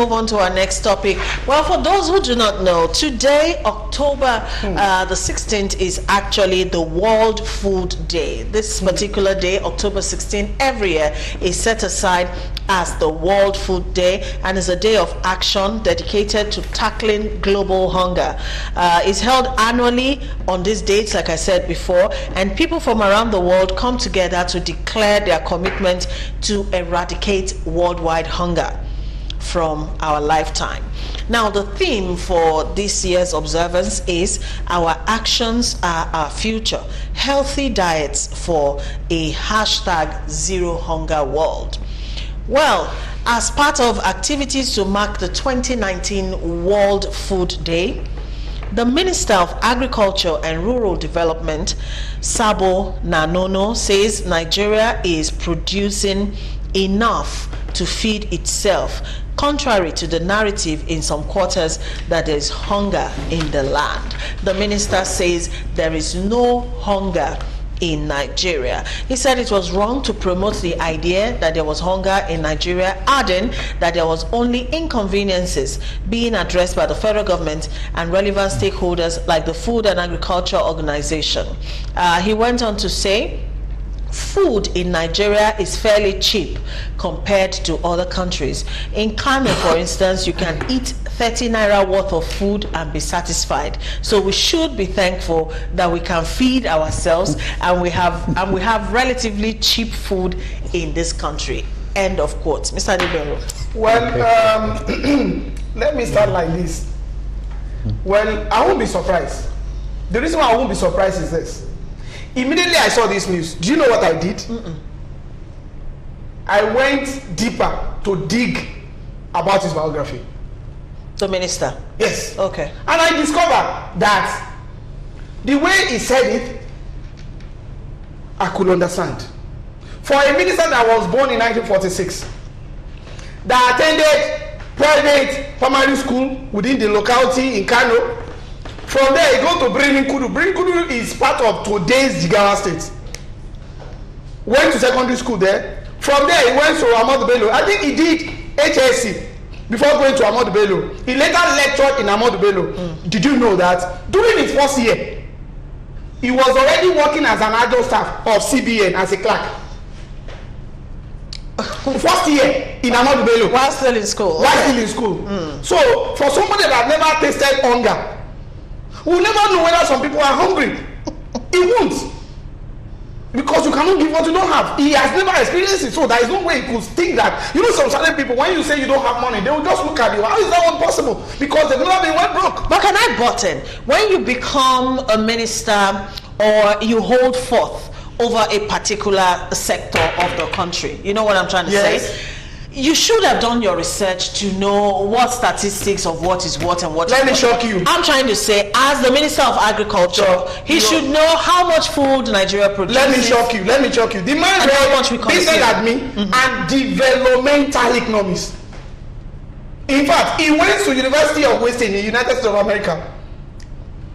Move on to our next topic. Well, for those who do not know, today, October the 16th, is actually the World Food Day. This particular day, October 16th, every year is set aside as the World Food Day and is a day of action dedicated to tackling global hunger. It's held annually on these dates, like I said before, and people from around the world come together to declare their commitment to eradicate worldwide hunger from our lifetime. Now, the theme for this year's observance is "Our actions are our future: healthy diets for a #Zero Hunger world." Well, as part of activities to mark the 2019 World Food Day, the Minister of Agriculture and Rural Development, Sabo Nanono, says Nigeria is producing enough to feed itself, contrary to the narrative in some quarters that there is hunger in the land. The minister says there is no hunger in Nigeria. He said it was wrong to promote the idea that there was hunger in Nigeria, adding that there was only inconveniences being addressed by the federal government and relevant stakeholders like the Food and Agriculture Organization. He went on to say food in Nigeria is fairly cheap compared to other countries. In Kano, for instance, you can eat 30 naira worth of food and be satisfied. So we should be thankful that we can feed ourselves and we have relatively cheap food in this country. End of quote. Mr. Adebero. Well, let me start like this. Well, I won't be surprised. The reason why I won't be surprised is this. Immediately I saw this news, do you know what I did? I went deeper to dig about his biography. The minister? Yes. Okay. And I discovered that the way he said it, I could understand. For a minister that was born in 1946, that attended private primary school within the locality in Kano, from there, he go to Birnin-Kudu. Birnin-Kudu is part of today's Jigawa State. Went to secondary school there. From there, he went to Ahmadu Bello. I think he did HSC before going to Ahmadu Bello. He later lectured in Ahmadu Bello. Did you know that during his first year, he was already working as an adult staff of CBN as a clerk? First year in Ahmadu Bello. While still in school. While still in school. So, for somebody that never tasted hunger, we'll never know whether some people are hungry. He won't. Because you cannot give what you don't have. He has never experienced it, so there is no way he could think that. You know, some certain people, when you say you don't have money, they will just look at you. How is that one possible? Because they've never been well broke. But can I button? When you become a minister or you hold forth over a particular sector of the country, you know what I'm trying to say? You should have done your research to know what statistics of what is what and what. Let me shock you. I'm trying to say, as the Minister of Agriculture, he should know how much food Nigeria produces. Let me shock you. Let me shock you. The man read business admin and developmental economics. In fact, he went to University of West in the United States of America.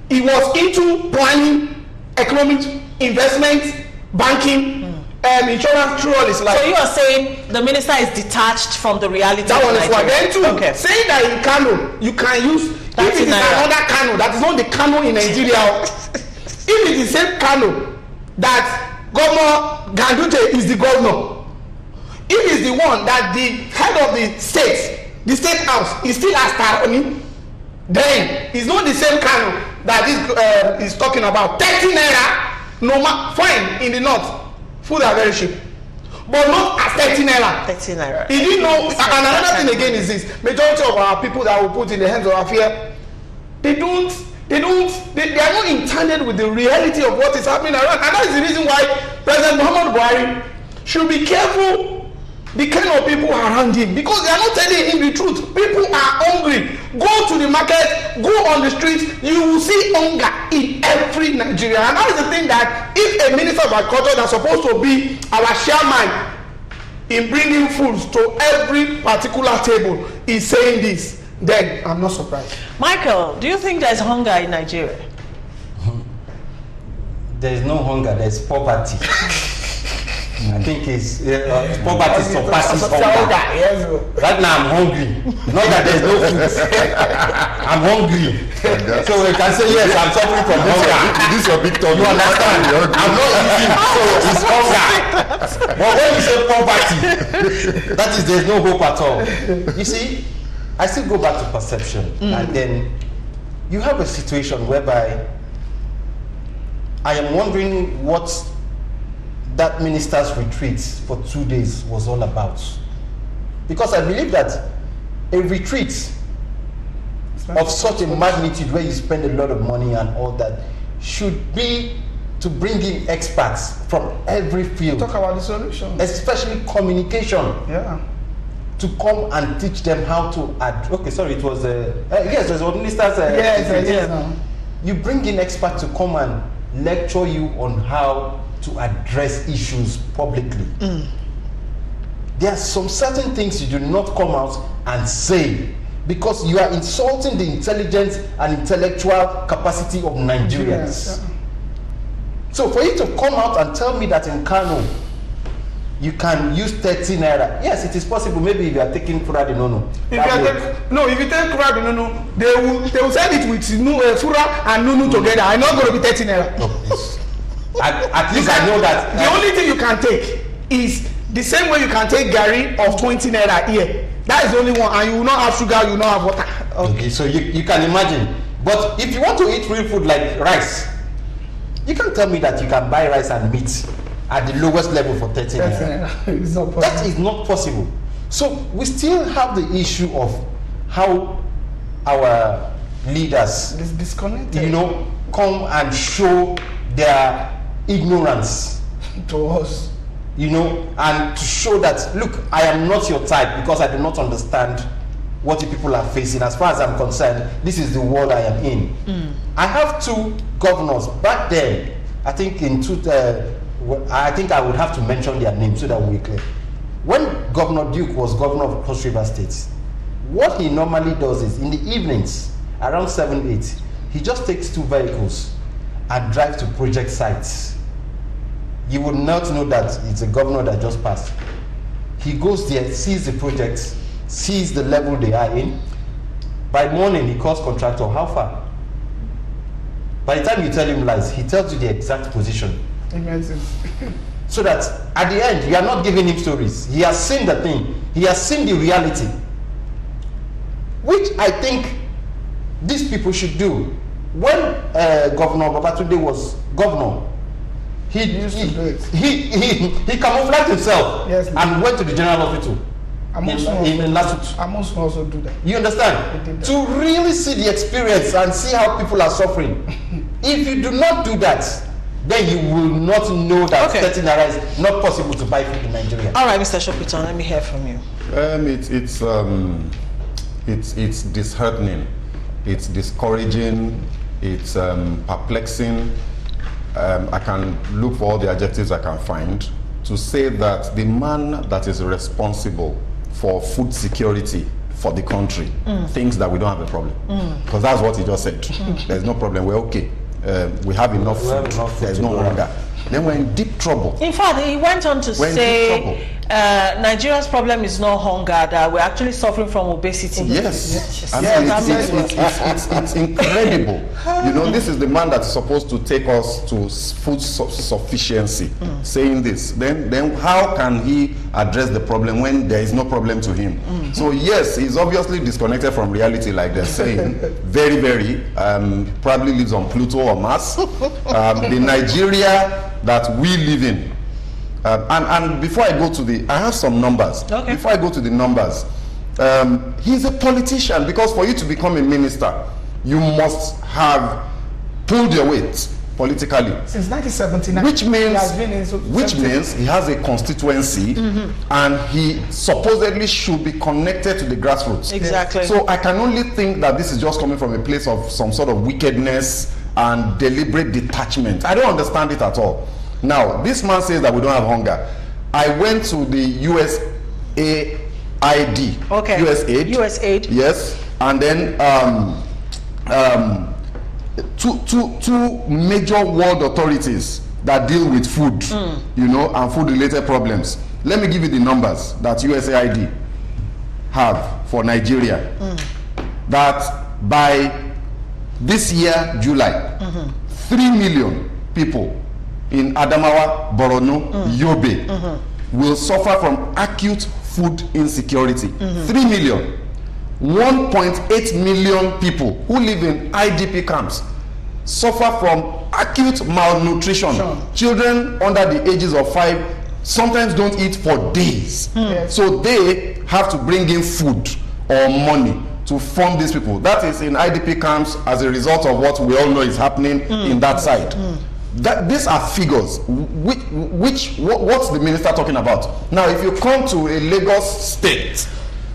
He was into planning, economic investment, banking. Insurance through all his life. So you are saying the minister is detached from the reality that of one is why. Then too, okay. Saying that in Kano, you can use, if it is another Kano, that is not the Kano in Nigeria. If it is the same Kano, that Governor Ganduje is the governor. If it is the one that the head of the state house, is still as Taroni, then it's not the same Kano that this is talking about. 30 naira, no fine in the north. Food are very cheap, but not at 30 naira. 30 naira. He didn't know. And another thing again is this: majority of our people that we put in the hands of our fear, they are not intended with the reality of what is happening around. And that is the reason why President Muhammadu Buhari should be careful the kind of people around him, because they are not telling him the truth. People are hungry. Go to the market, go on the streets, you will see hunger in every Nigeria. And that is the thing, that if a minister of agriculture that's supposed to be our chairman in bringing foods to every particular table is saying this, then I'm not surprised. Michael, do you think there's hunger in Nigeria? There is no hunger, there's poverty. I think it's poverty surpasses hunger. Yes. Right now I'm hungry. Not that there's no food. I'm hungry. So you can say yes, I'm suffering from hunger. This is your big tummy. You understand? I'm not eating, so it's hunger. But when you say poverty, that is there's no hope at all. You see, I still go back to perception, and then you have a situation whereby I am wondering what that minister's retreat for 2 days was all about. Because I believe that a retreat of such a magnitude where you spend a lot of money and all that should be to bring in experts from every field. Talk about the solution. Especially communication. Yeah. To come and teach them how to okay, sorry, it was yes, it was minister's yes. You bring in experts to come and lecture you on how to address issues publicly. There are some certain things you do not come out and say because you are insulting the intelligence and intellectual capacity of Nigerians. Yeah. So for you to come out and tell me that in Kano you can use 30 naira, yes, it is possible. Maybe if you are taking Fura de Nono. If you take Fura de Nono, they will sell it with Fura and Nunu together. I'm not going to be 30 naira. No, at least I know that the only thing you can take is the same way you can take Gary of 20 naira here. That is the only one, and you will not have sugar, you will not have water. Okay, so you can imagine. But if you want to eat real food like rice, you can tell me that you can buy rice and meat at the lowest level for 30 naira. That is not possible. So we still have the issue of how our leaders, disconnected, come and show their ignorance to us, and to show that, look, I am not your type because I do not understand what the people are facing. As far as I'm concerned, this is the world I am in. I have two governors back then. I think I think I would have to mention their names so that we're clear. When Governor Duke was governor of Cross River State, what he normally does is in the evenings, around 7, 8, he just takes 2 vehicles and drive to project sites. You would not know that it's a governor that just passed. He goes there, sees the projects, sees the level they are in. By morning, he calls contractor, how far? By the time you tell him lies, he tells you the exact position. Imagine. So that at the end, you are not giving him stories. He has seen the thing. He has seen the reality. Which I think these people should do. When Governor Babatunde was governor, he camouflaged himself and went to the general hospital in Lasut. I must also do that. You understand? To really see the experience and see how people are suffering. If you do not do that, then you will not know that 30 naira is not possible to buy food in Nigeria. All right, Mr. Shopiton, let me hear from you. It's disheartening, it's discouraging, it's perplexing. I can look for all the adjectives I can find to say that the man that is responsible for food security for the country thinks that we don't have a problem, because that's what he just said. There's no problem, we're okay. We have enough food, there's no hunger. Then we're in deep trouble. In fact, he went on to say Nigeria's problem is not hunger, that we're actually suffering from obesity. Yes. I mean, it's incredible. This is the man that's supposed to take us to food sufficiency, saying this. Then how can he address the problem when there is no problem to him? So yes, he's obviously disconnected from reality, like they're saying. Very, very. Probably lives on Pluto or Mars. The Nigeria that we live in. And before I go to I have some numbers. Okay. Before I go to the numbers, he's a politician, because for you to become a minister, you must have pulled your weight politically. Since 1979. Which means he has a constituency, and he supposedly should be connected to the grassroots. Exactly. So I can only think that this is just coming from a place of some sort of wickedness and deliberate detachment. I don't understand it at all. Now, this man says that we don't have hunger. I went to the USAID. Okay. USAID. Yes. And then two major world authorities that deal with food, you know, and food-related problems. Let me give you the numbers that USAID have for Nigeria. That by this year, July, 3 million people in Adamawa, Borno, Yobe will suffer from acute food insecurity. 3 million. 1.8 million people who live in IDP camps suffer from acute malnutrition. Children under the ages of 5 sometimes don't eat for days. So they have to bring in food or money to fund these people. That is in IDP camps as a result of what we all know is happening in that side. These are figures. What's the minister talking about? Now, if you come to a Lagos state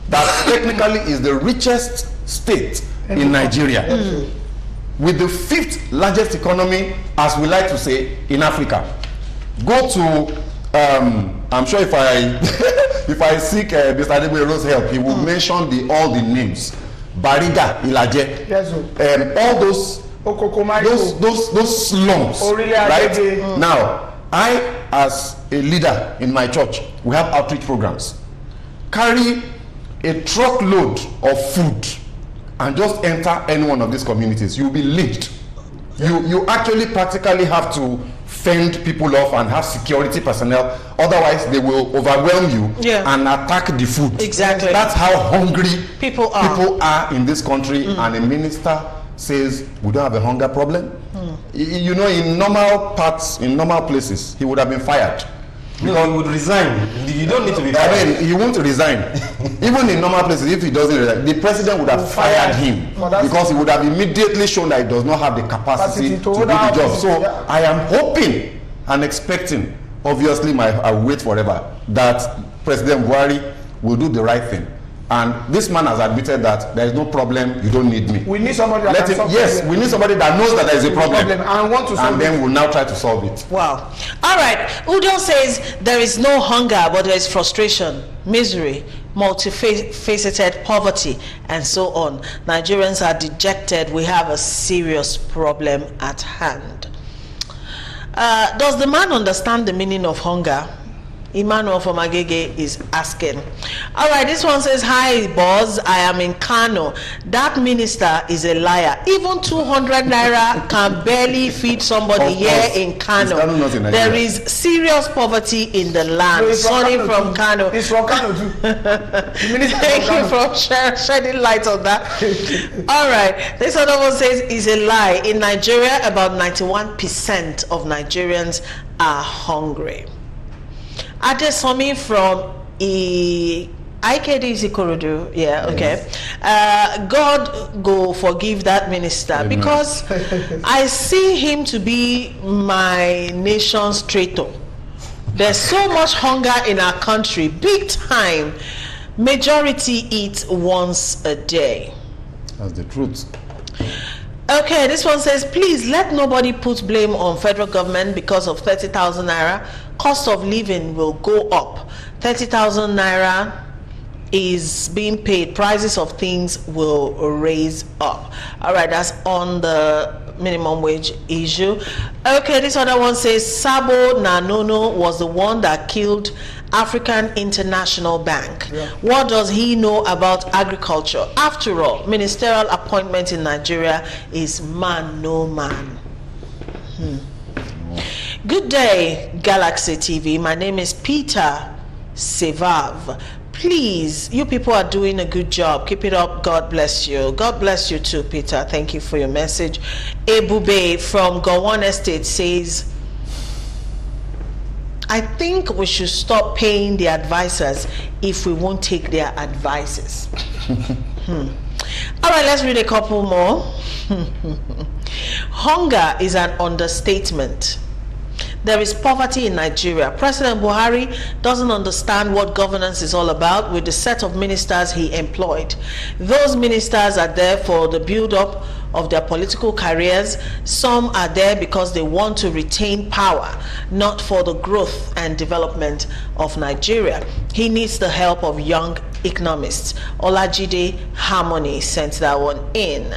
that technically is the richest state in Nigeria, with the 5th largest economy, as we like to say, in Africa, go to I'm sure if I if I seek Mr. Adegbero's help, he will mention all the names. Bariga, Ilaje, all those slums, right? Now, I, as a leader in my church, we have outreach programs. Carry a truckload of food and just enter any one of these communities. You'll be lynched. You actually practically have to fend people off and have security personnel, otherwise they will overwhelm you and attack the food. Exactly. That's how hungry people are in this country. And a minister says we don't have a hunger problem. You know, in normal parts, in normal places, he would have been fired. No, he would resign. You don't need to be fired. I mean, he won't resign. Even in normal places, if he doesn't resign, the president would have fired him because he would have immediately shown that he does not have the capacity to do the job. So I am hoping and expecting, obviously I will wait forever, that President Buhari will do the right thing. And this man has admitted that there is no problem, you don't need me. We need somebody that can solve Yes, we need somebody that knows that there is a problem and want to solve and then we'll now try to solve it. Wow. All right. Udo says there is no hunger, but there is frustration, misery, multifaceted poverty, and so on. Nigerians are dejected. We have a serious problem at hand. Does the man understand the meaning of hunger? Emmanuel from Agege is asking. All right, this one says, hi boss, I am in Kano. That minister is a liar. Even 200 naira can barely feed somebody here in Kano. There is serious poverty in the land. No, Sonny from Kano. He's from Kano too. Thank you for shedding light on that. All right, this other one says is a lie. In Nigeria, about 91% of Nigerians are hungry. Adesomi from Agriculrure, yeah, okay. God go forgive that minister because I see him to be my nation's traitor. There's so much hunger in our country, big time. Majority eat once a day. That's the truth. Okay, this one says, please let nobody put blame on federal government because of 30,000 naira. Cost of living will go up. 30,000 naira is being paid. Prices of things will raise up. All right, that's on the minimum wage issue. Okay, this other one says, Sabo Nanono was the one that killed African International Bank. What does he know about agriculture? After all, ministerial appointment in Nigeria is man no man. Good day, Galaxy TV. My name is Peter Sevav. Please, you people are doing a good job. Keep it up. God bless you. God bless you too, Peter. Thank you for your message. Ebube from Gowon Estate says, I think we should stop paying the advisors if we won't take their advices. All right, let's read a couple more. Hunger is an understatement. There is poverty in Nigeria. President Buhari doesn't understand what governance is all about with the set of ministers he employed. Those ministers are there for the build-up of their political careers. Some are there because they want to retain power, not for the growth and development of Nigeria. He needs the help of young economists. Olajide Harmony sent that one in.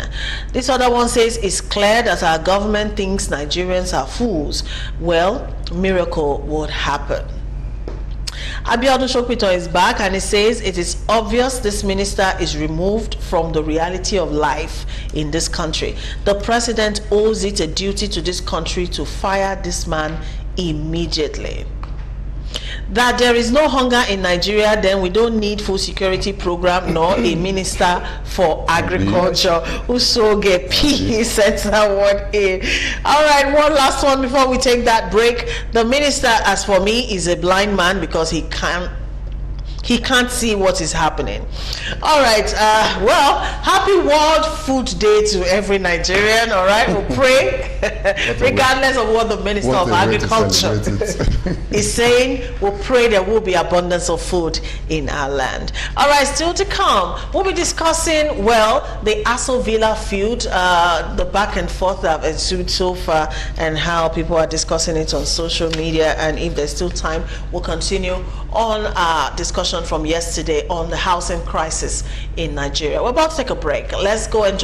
This other one says, it's clear that our government thinks Nigerians are fools. Well, miracle would happen. Abiodun Shokpito is back and he says it is obvious this minister is removed from the reality of life in this country. The president owes it a duty to this country to fire this man immediately. That there is no hunger in Nigeria, then we don't need food security program nor a minister for agriculture. Usoge P sets that one in. All right, one last one before we take that break. The minister, as for me, is a blind man because he can't see what is happening. All right, well, happy World Food Day to every Nigerian. All right, we'll pray regardless of what the Minister of Agriculture is saying. We'll pray there will be abundance of food in our land. All right, still to come, we'll be discussing, well, the Aso Villa feud, the back and forth that have ensued so far, and how people are discussing it on social media. And if there's still time, we'll continue on our discussion from yesterday on the housing crisis in Nigeria. We're about to take a break. Let's go enjoy